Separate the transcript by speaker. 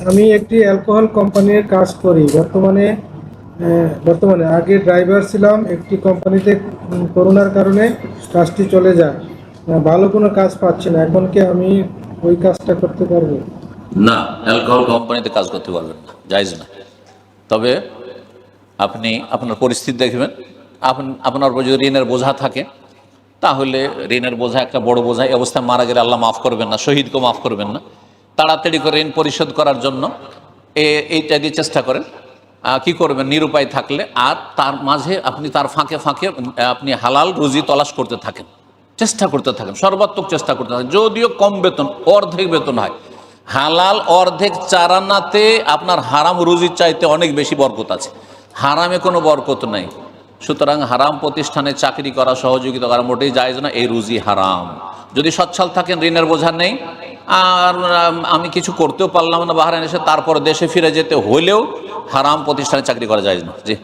Speaker 1: আমি একটি অ্যালকোহল কোম্পানির কাজ করি বর্তমানে আগে ড্রাইভার ছিলাম একটি কোম্পানিতে। করোনার কারণে কাজটি চলে যায়। ভালো কোনো কাজ পাচ্ছি না, এখন কি আমি ওই কাজটা করতে পারবো?
Speaker 2: না, অ্যালকোহল কোম্পানিতে কাজ করতে পারবেন না, জায়েজ না। তবে আপনি আপনার পরিস্থিতি দেখবেন। আপনার উপর যদি ঋণের বোঝা থাকে, তাহলে ঋণের বোঝা একটা বড় বোঝা, এই অবস্থায় মারা গেলে আল্লাহ মাফ করবেন না, শহীদকেও মাফ করবেন না। তাড়াতাড়ি করে ঋণ পরিশোধ করার জন্য এইটা দিয়ে চেষ্টা করেন। কি করবেন নিরুপায় থাকলে, আর তার মাঝে আপনি তার ফাঁকে ফাঁকে আপনি হালাল রুজি তলাশ করতে থাকেন, চেষ্টা করতে থাকেন, সর্বাত্মক চেষ্টা করতে থাকেন। যদিও কম বেতন, অর্ধেক বেতন হয়, হালাল অর্ধেক চারানাতে আপনার হারাম রুজির চাইতে অনেক বেশি বরকত আছে, হারামে কোনো বরকত নাই। সুতরাং হারাম প্রতিষ্ঠানে চাকরি করা, সহযোগিতা করা মোটেই জায়েজ না, এই রুজি হারাম। যদি সচ্ছল থাকেন, ঋণের বোঝা নেই, আর আমি কিছু করতেও পারলাম না বাহারাইন এসে, তারপর দেশে ফিরে যেতে হলেও হারাম প্রতিষ্ঠানে চাকরি করা জায়েজ না। জি।